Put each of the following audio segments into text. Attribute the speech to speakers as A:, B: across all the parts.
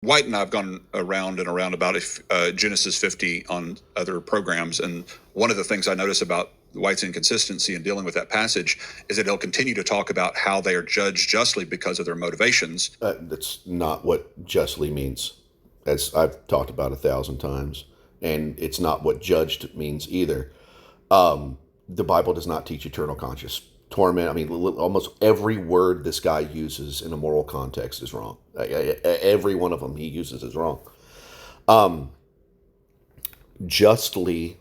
A: White and I have gone around and around about Genesis 50 on other programs, and one of the things I notice about White's inconsistency in dealing with that passage is that he'll continue to talk about how they are judged justly because of their motivations.
B: That's not what justly means, as I've talked about 1,000 times, and it's not what judged means either. The Bible does not teach eternal conscious torment. I mean, almost every word this guy uses in a moral context is wrong. Every one of them he uses is wrong. Justly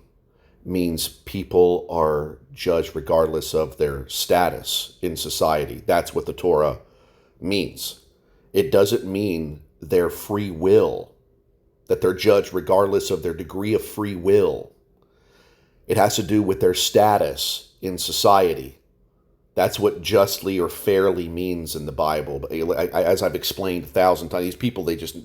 B: means people are judged regardless of their status in society. That's what the Torah means. It doesn't mean their free will, that they're judged regardless of their degree of free will. It has to do with their status in society. That's what justly or fairly means in the Bible. But as I've explained 1,000 times, these people, they just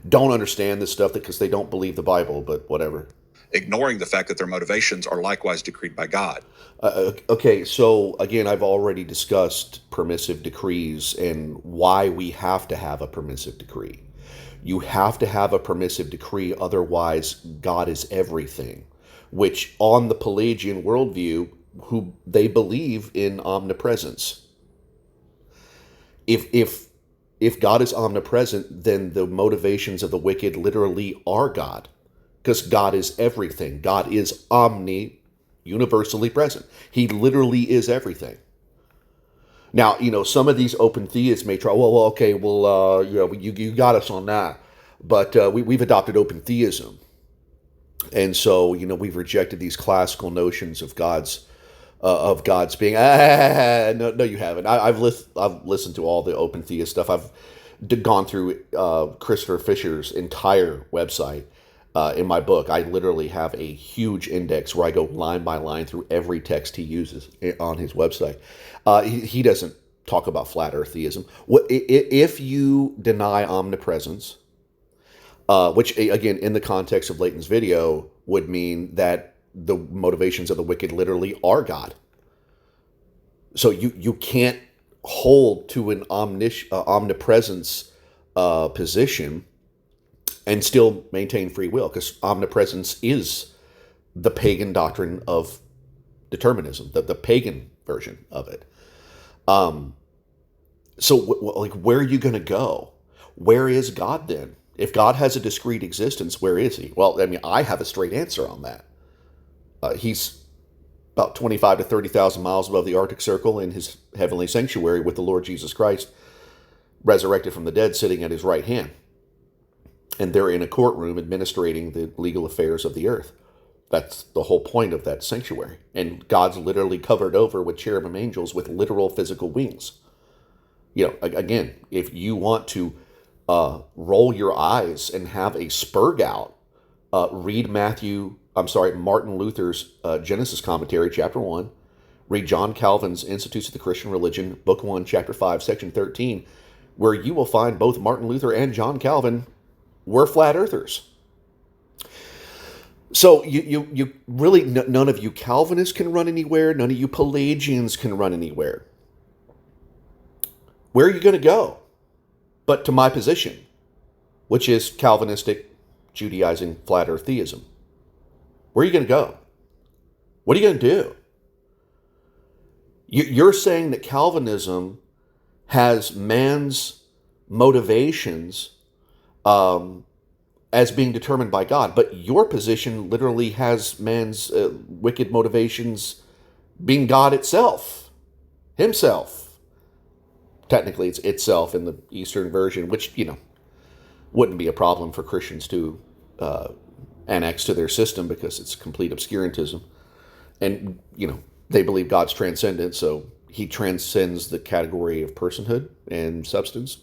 B: don't understand this stuff because they don't believe the Bible, but whatever.
A: Ignoring the fact that their motivations are likewise decreed by God.
B: Okay, so again, I've already discussed permissive decrees and why we have to have a permissive decree. You have to have a permissive decree, otherwise God is everything, which on the Pelagian worldview, who they believe in omnipresence. If God is omnipresent, then the motivations of the wicked literally are God, because God is everything. God is universally present. He literally is everything. Now, some of these open theists may try, okay, you got us on that. But we've adopted open theism. And so, we've rejected these classical notions of God's being. No, you haven't. I've listened to all the open theist stuff. I've gone through Christopher Fisher's entire website. In my book, I literally have a huge index where I go line by line through every text he uses on his website. He doesn't talk about flat earth theism. If you deny omnipresence, which again, in the context of Leighton's video, would mean that the motivations of the wicked literally are God. So you can't hold to an omnipresence position and still maintain free will, because omnipresence is the pagan doctrine of determinism, the pagan version of it. So where are you going to go? Where is God then? If God has a discrete existence, where is he? Well, I mean, I have a straight answer on that. He's about 25 to 30,000 miles above the Arctic Circle in his heavenly sanctuary with the Lord Jesus Christ, resurrected from the dead, sitting at his right hand. And they're in a courtroom administrating the legal affairs of the earth. That's the whole point of that sanctuary. And God's literally covered over with cherubim angels with literal physical wings. Again, if you want to roll your eyes and have a spur gout, read Martin Luther's Genesis commentary, chapter 1. Read John Calvin's Institutes of the Christian Religion, book 1, chapter 5, section 13, where you will find both Martin Luther and John Calvin were flat earthers. So you really, none of you Calvinists can run anywhere. None of you Pelagians can run anywhere. Where are you going to go? But to my position, which is Calvinistic, Judaizing, flat earth theism. Where are you going to go? What are you going to do? You're saying that Calvinism has man's motivations as being determined by God, but your position literally has man's wicked motivations being God himself. Technically, it's itself in the Eastern version, which, wouldn't be a problem for Christians to annex to their system because it's complete obscurantism. And, they believe God's transcendent, so he transcends the category of personhood and substance.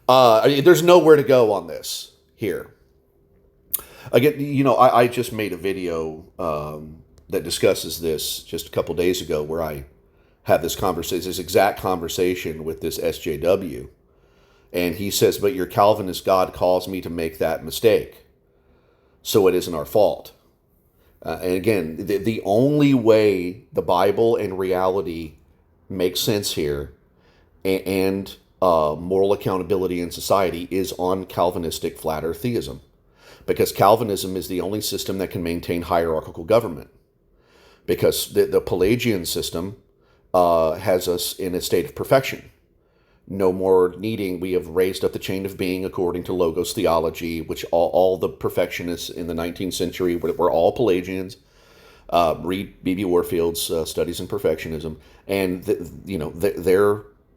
B: There's nowhere to go on this here. Again, I just made a video that discusses this just a couple days ago where I have this exact conversation with this SJW. And he says, but your Calvinist God calls me to make that mistake, so it isn't our fault. And again, the only way the Bible and reality make sense here, and moral accountability in society is on Calvinistic flat earth theism, because Calvinism is the only system that can maintain hierarchical government. Because the Pelagian system has us in a state of perfection. No more needing, we have raised up the chain of being according to Logos theology, which all the perfectionists in the 19th century were all Pelagians. Read B.B. Warfield's Studies in Perfectionism, and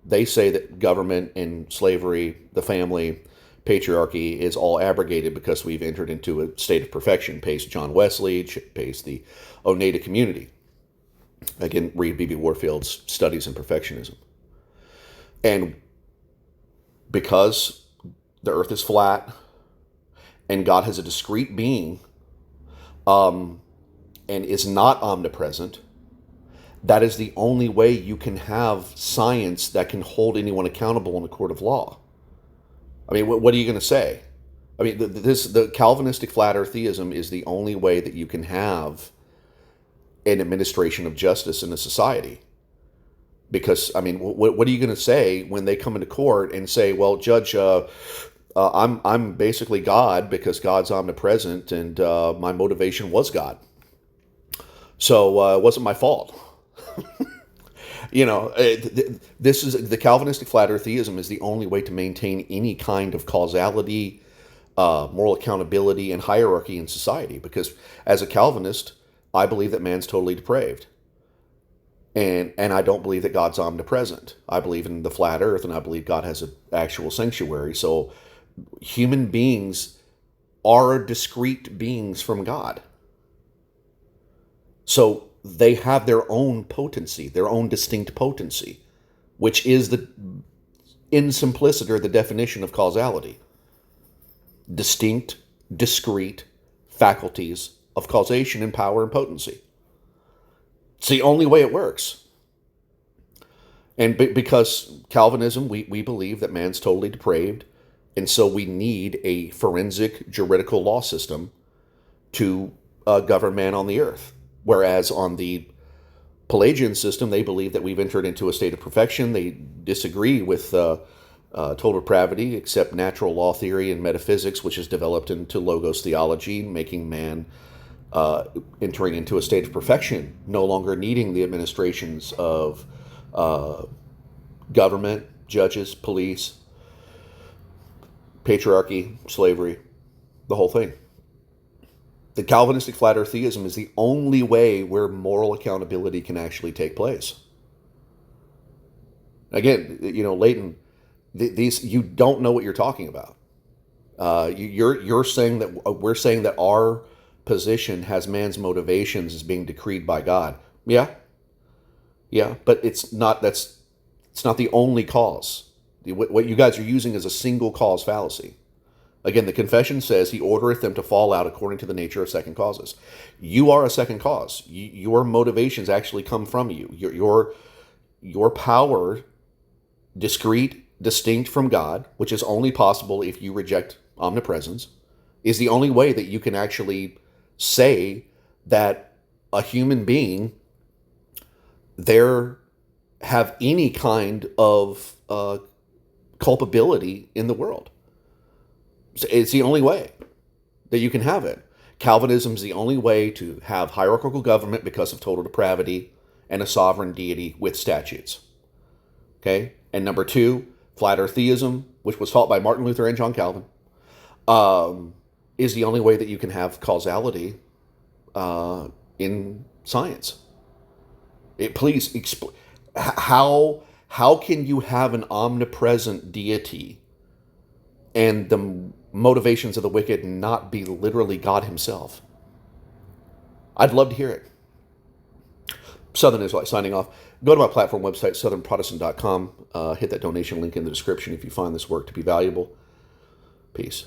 B: they say that government and slavery, the family, patriarchy is all abrogated because we've entered into a state of perfection. Pace John Wesley, pace the Oneida community. Again, read B.B. Warfield's Studies in Perfectionism. And because the earth is flat and God has a discrete being, and is not omnipresent, that is the only way you can have science that can hold anyone accountable in a court of law. I mean, what are you going to say? I mean, the Calvinistic flat earth theism is the only way that you can have an administration of justice in a society. Because, I mean, what are you going to say when they come into court and say, well, Judge, I'm basically God because God's omnipresent and my motivation was God. So it wasn't my fault. This is the Calvinistic flat earth theism is the only way to maintain any kind of causality, moral accountability, and hierarchy in society. Because as a Calvinist, I believe that man's totally depraved. And I don't believe that God's omnipresent. I believe in the flat earth, and I believe God has an actual sanctuary. So human beings are discrete beings from God. So they have their own potency, their own distinct potency, which is in simpliciter, the definition of causality. Distinct, discrete faculties of causation and power and potency. It's the only way it works. And because Calvinism, we believe that man's totally depraved, and so we need a forensic juridical law system to govern man on the earth. Whereas on the Pelagian system, they believe that we've entered into a state of perfection. They disagree with total depravity, except natural law theory and metaphysics, which is developed into Logos theology, making man entering into a state of perfection, no longer needing the administrations of government, judges, police, patriarchy, slavery, the whole thing. The Calvinistic flat earth theism is the only way where moral accountability can actually take place. Again, Leighton, these you don't know what you're talking about. You're saying that we're saying that our position has man's motivations as being decreed by God. Yeah, but it's not the only cause. What you guys are using is a single cause fallacy. Again, the confession says he ordereth them to fall out according to the nature of second causes. You are a second cause. Your motivations actually come from you. Your power, discrete, distinct from God, which is only possible if you reject omnipresence, is the only way that you can actually say that a human being there have any kind of culpability in the world. It's the only way that you can have it. Calvinism is the only way to have hierarchical government because of total depravity and a sovereign deity with statutes. Okay? And number two, flat earth theism, which was taught by Martin Luther and John Calvin, is the only way that you can have causality in science. Please explain how can you have an omnipresent deity and the motivations of the wicked not be literally God himself? I'd love to hear it. Southern Israelite signing off. Go to my platform website, southernprotestant.com. Hit that donation link in the description if you find this work to be valuable. Peace.